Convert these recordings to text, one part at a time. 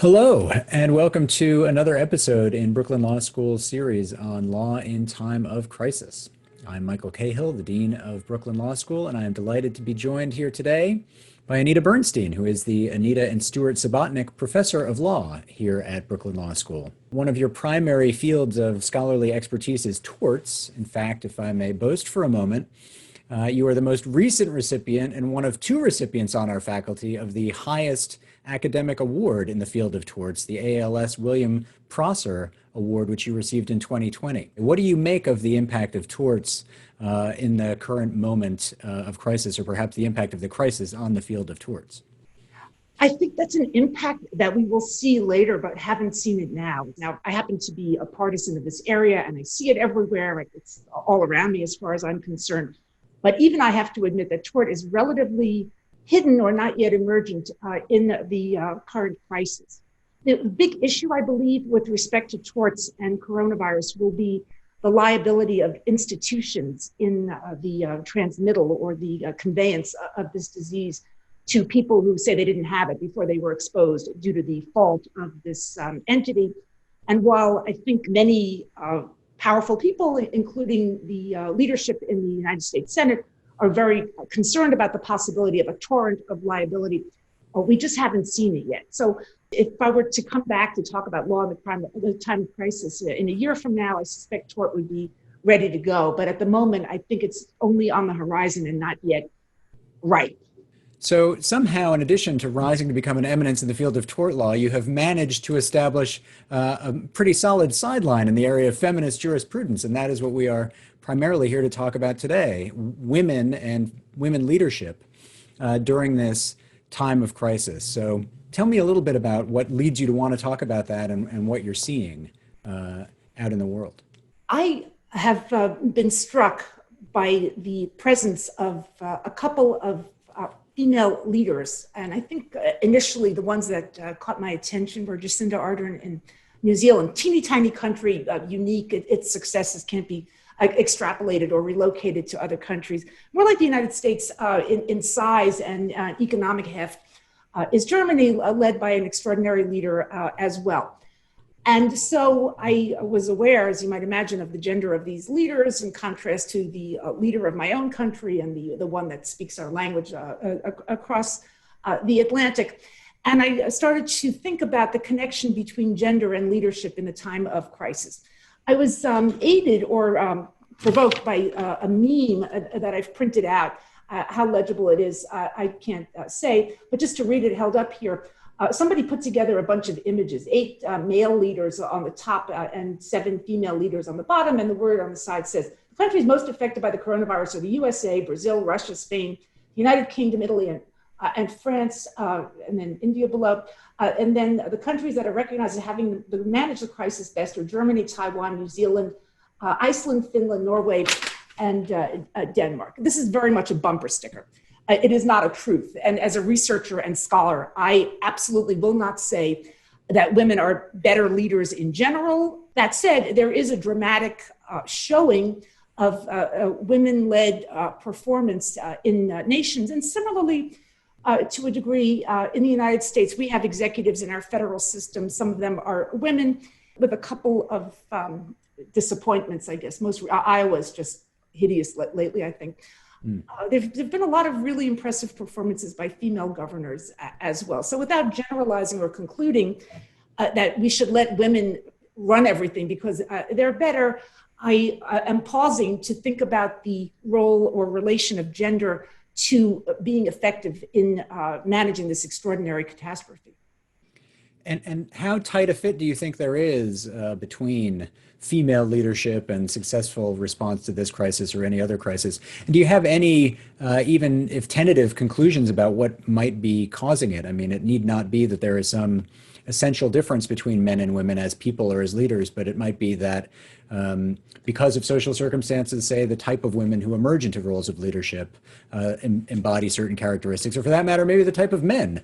Hello, and welcome to another episode in Brooklyn Law School's series on law in time of crisis. I'm Michael Cahill, the Dean of Brooklyn Law School, and I am delighted to be joined here today by Anita Bernstein, who is the Anita and Stuart Subotnick Professor of Law here at Brooklyn Law School. One of your primary fields of scholarly expertise is torts. In fact, if I may boast for a moment, you are the most recent recipient and one of two recipients on our faculty of the highest academic award in the field of torts, the ALS William Prosser Award, which you received in 2020. What do you make of the impact of torts in the current moment of crisis, or perhaps the impact of the crisis on the field of torts? I think that's an impact that we will see later, but haven't seen it now. Now, I happen to be a partisan of this area, and I see it everywhere. It's all around me as far as I'm concerned. But even I have to admit that tort is relatively hidden or not yet emergent in the current crisis. The big issue, I believe, with respect to torts and coronavirus will be the liability of institutions in the transmittal or the conveyance of this disease to people who say they didn't have it before they were exposed due to the fault of this entity. And while I think many powerful people, including the leadership in the United States Senate, are very concerned about the possibility of a torrent of liability. We just haven't seen it yet. So if I were to come back to talk about law in the time of crisis, in a year from now, I suspect tort would be ready to go. But at the moment, I think it's only on the horizon and not yet ripe. So somehow, in addition to rising to become an eminence in the field of tort law, you have managed to establish a pretty solid sideline in the area of feminist jurisprudence, and that is what we are primarily here to talk about today, women and women leadership during this time of crisis. So tell me a little bit about what leads you to want to talk about that and what you're seeing out in the world. I have been struck by the presence of a couple of female leaders. And I think initially the ones that caught my attention were Jacinda Ardern in New Zealand, teeny tiny country, unique. Its successes can't be extrapolated or relocated to other countries. More like the United States in size and economic heft is Germany, led by an extraordinary leader as well. And so I was aware, as you might imagine, of the gender of these leaders in contrast to the leader of my own country and the one that speaks our language across the Atlantic. And I started to think about the connection between gender and leadership in the time of crisis. I was aided or provoked by a meme that I've printed out. How legible it is, I can't say, but just to read it held up here. Somebody put together a bunch of images, 8 male leaders on the top and 7 female leaders on the bottom. And the word on the side says, the countries most affected by the coronavirus are the USA, Brazil, Russia, Spain, United Kingdom, Italy, and France, and then India below. And then the countries that are recognized as having managed the crisis best are Germany, Taiwan, New Zealand, Iceland, Finland, Norway, and Denmark. This is very much a bumper sticker. It is not a truth. And as a researcher and scholar, I absolutely will not say that women are better leaders in general. That said, there is a dramatic showing of women-led performance in nations. And similarly, to a degree, in the United States, we have executives in our federal system. Some of them are women, with a couple of disappointments, I guess. Iowa's just hideous lately, I think. There've been a lot of really impressive performances by female governors as well. So without generalizing or concluding that we should let women run everything because they're better, I am pausing to think about the role or relation of gender to being effective in managing this extraordinary catastrophe. And how tight a fit do you think there is between female leadership and successful response to this crisis or any other crisis? And do you have any, even if tentative, conclusions about what might be causing it? I mean, it need not be that there is some essential difference between men and women as people or as leaders, but it might be that because of social circumstances, say the type of women who emerge into roles of leadership embody certain characteristics, or for that matter, maybe the type of men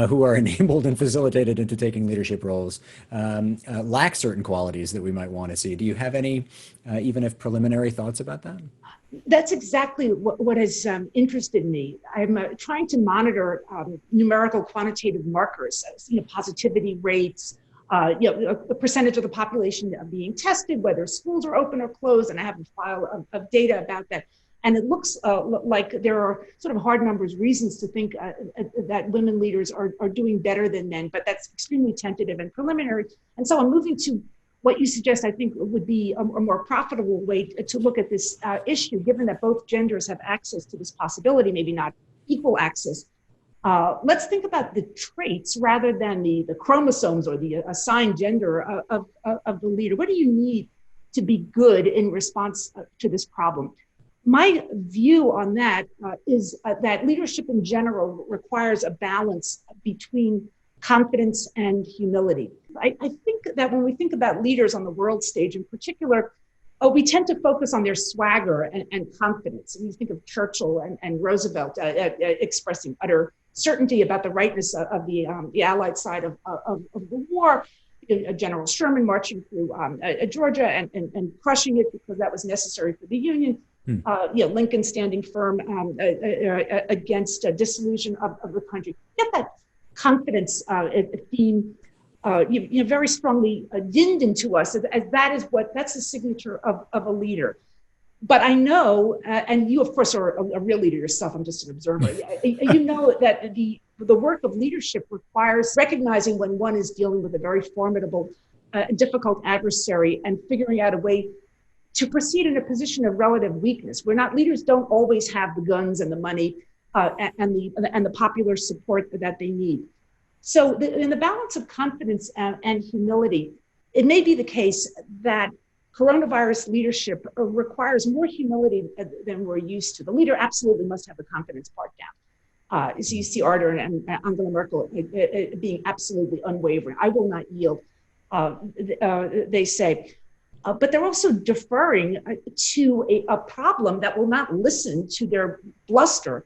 who are enabled and facilitated into taking leadership roles lack certain qualities that we might want to see. Do you have any, even if preliminary, thoughts about that? That's exactly what has interested me. I'm trying to monitor numerical quantitative markers, positivity rates, the percentage of the population being tested, whether schools are open or closed, and I have a file of data about that. And it looks like there are sort of hard numbers, reasons to think that women leaders are doing better than men, but that's extremely tentative and preliminary. And so I'm moving to what you suggest, I think, would be a more profitable way to look at this issue, given that both genders have access to this possibility, maybe not equal access. Let's think about the traits rather than the chromosomes or the assigned gender of the leader. What do you need to be good in response to this problem? My view on that is that leadership in general requires a balance between confidence and humility. I think that when we think about leaders on the world stage in particular, we tend to focus on their swagger and confidence. And you think of Churchill and Roosevelt expressing utter certainty about the rightness of the Allied side of the war. General Sherman marching through Georgia and crushing it because that was necessary for the Union. Lincoln standing firm against dissolution of the country. Get that confidence theme very strongly dinned into us as that's the signature of a leader. But I know, and you of course are a real leader yourself, I'm just an observer, you know that the work of leadership requires recognizing when one is dealing with a very formidable, difficult adversary and figuring out a way to proceed in a position of relative weakness. Leaders don't always have the guns and the money and the popular support that they need. So in the balance of confidence and humility, it may be the case that coronavirus leadership requires more humility than we're used to. The leader absolutely must have the confidence part down. So you see Arthur and Angela Merkel being absolutely unwavering. I will not yield, they say. But they're also deferring to a problem that will not listen to their bluster.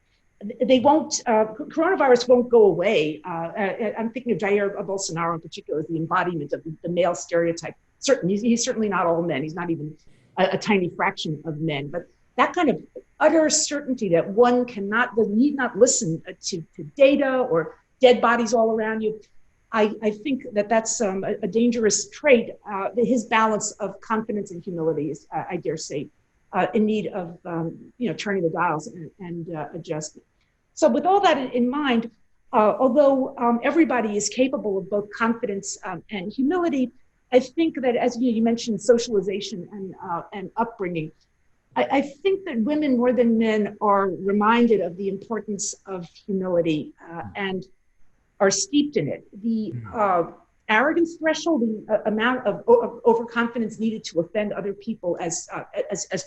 They won't, coronavirus won't go away. I'm thinking of Jair Bolsonaro in particular as the embodiment of the male stereotype. Certainly, he's certainly not all men. He's not even a tiny fraction of men. But that kind of utter certainty that one need not listen to data or dead bodies all around you. I think that's a dangerous trait. His balance of confidence and humility is, I dare say, in need of turning the dials and adjustment. So with all that in mind, although everybody is capable of both confidence and humility, I think that as you mentioned, socialization and upbringing, I think that women more than men are reminded of the importance of humility and are steeped in it. The arrogance threshold, the amount of overconfidence needed to offend other people as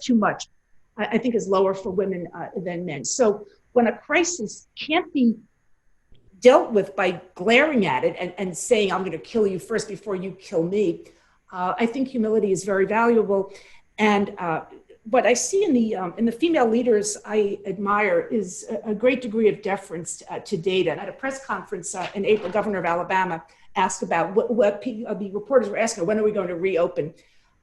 too much, I think is lower for women than men. So when a crisis can't be dealt with by glaring at it and saying, I'm going to kill you first before you kill me, I think humility is very valuable. And what I see in the female leaders I admire is a great degree of deference to data. At a press conference in April, Governor of Alabama asked about what the reporters were asking, when are we going to reopen?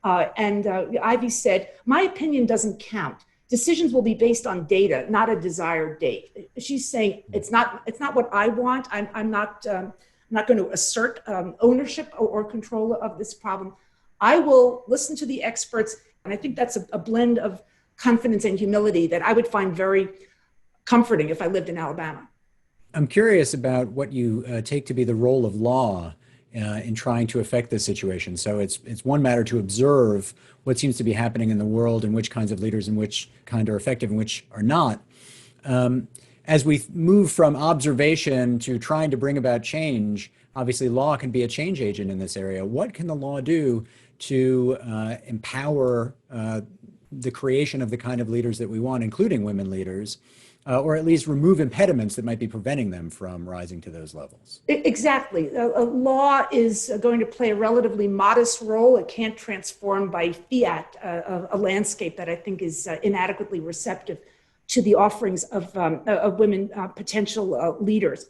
And Ivy said, my opinion doesn't count. Decisions will be based on data, not a desired date. She's saying it's not what I want. I'm not going to assert ownership or control of this problem. I will listen to the experts. And I think that's a blend of confidence and humility that I would find very comforting if I lived in Alabama. I'm curious about what you take to be the role of law in trying to affect this situation. So it's one matter to observe what seems to be happening in the world and which kinds of leaders and which kind are effective and which are not. As we move from observation to trying to bring about change, obviously law can be a change agent in this area. What can the law do to empower the creation of the kind of leaders that we want, including women leaders, or at least remove impediments that might be preventing them from rising to those levels? Exactly. Law is going to play a relatively modest role. It can't transform by fiat a landscape that I think is inadequately receptive to the offerings of women potential leaders.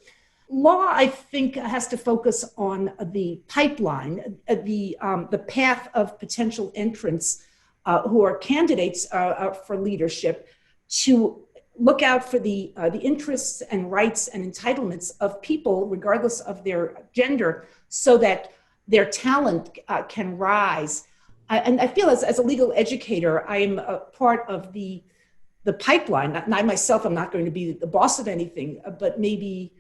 Law, I think, has to focus on the pipeline, the path of potential entrants who are candidates for leadership, to look out for the interests and rights and entitlements of people, regardless of their gender, so that their talent can rise. And I feel as a legal educator, I am a part of the pipeline. I myself, I'm not going to be the boss of anything, but maybe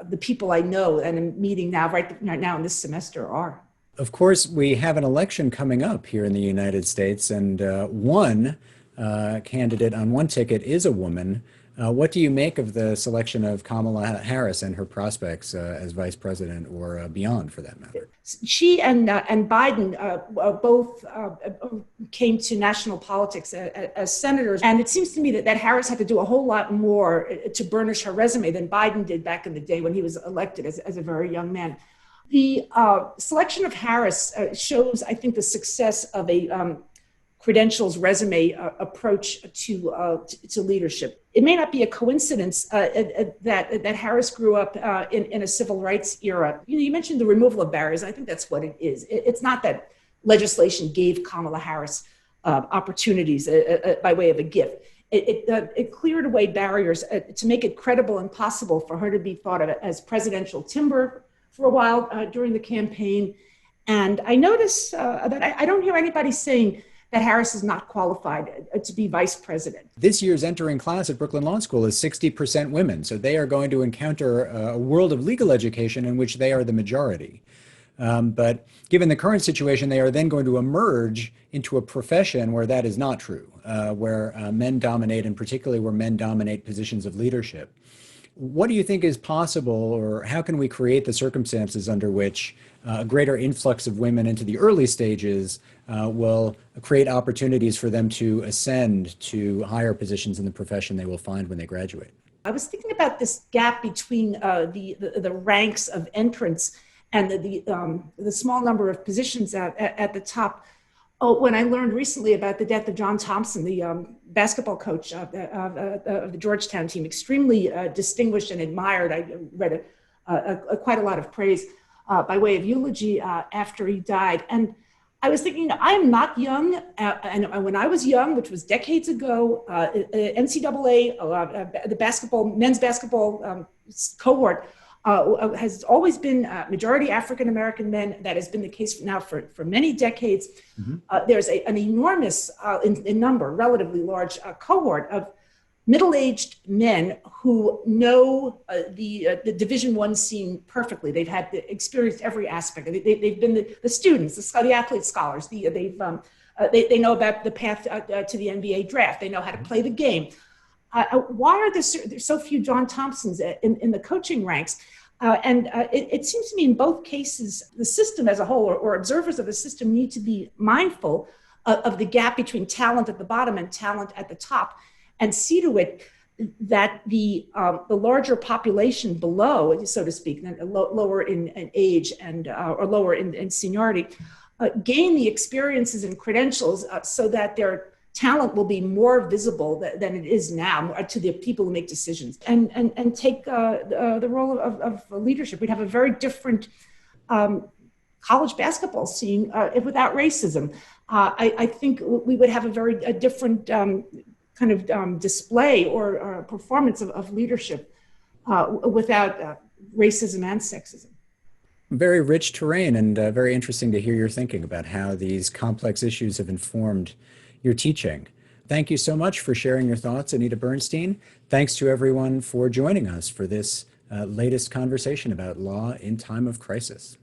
the people I know and I'm meeting now, right now in this semester, are. Of course, we have an election coming up here in the United States, and one candidate on one ticket is a woman. What do you make of the selection of Kamala Harris and her prospects as vice president, or beyond, for that matter? She and Biden both came to national politics as senators, and it seems to me that Harris had to do a whole lot more to burnish her resume than Biden did back in the day when he was elected as a very young man. The selection of Harris shows, I think, the success of a credentials resume approach to leadership. It may not be a coincidence that Harris grew up in a civil rights era. You mentioned the removal of barriers. I think that's what it is. It's not that legislation gave Kamala Harris opportunities by way of a gift. It cleared away barriers to make it credible and possible for her to be thought of as presidential timber for a while during the campaign. And I notice that I don't hear anybody saying that Harris is not qualified to be vice president. This year's entering class at Brooklyn Law School is 60% women, so they are going to encounter a world of legal education in which they are the majority. But given the current situation, they are then going to emerge into a profession where that is not true, where men dominate, and particularly where men dominate positions of leadership. What do you think is possible, or how can we create the circumstances under which a greater influx of women into the early stages will create opportunities for them to ascend to higher positions in the profession they will find when they graduate? I was thinking about this gap between the ranks of entrants and the small number of positions at the top. Oh, when I learned recently about the death of John Thompson, the basketball coach of the Georgetown team, extremely distinguished and admired. I read quite a lot of praise by way of eulogy after he died. And I was thinking, I am not young. And when I was young, which was decades ago, NCAA, the men's basketball cohort, has always been majority African-American men. That has been the case now for many decades. Mm-hmm. There's an enormous, in number, relatively large cohort of middle-aged men who know the Division I scene perfectly. They've experienced every aspect. They've been the students, the athletes, scholars. They know about the path to the NBA draft. They know how to play the game. Why are there so few John Thompsons in the coaching ranks? It seems to me in both cases, the system as a whole, or observers of the system, need to be mindful of the gap between talent at the bottom and talent at the top, and see to it that the larger population below, so to speak, lower in age and or lower in seniority, gain the experiences and credentials so that their talent will be more visible than it is now to the people who make decisions, and take the role of leadership. We'd have a very different college basketball scene without racism. I think we would have a different kind of display or performance of leadership without racism and sexism. Very rich terrain, and very interesting to hear your thinking about how these complex issues have informed your teaching. Thank you so much for sharing your thoughts, Anita Bernstein. Thanks to everyone for joining us for this latest conversation about law in time of crisis.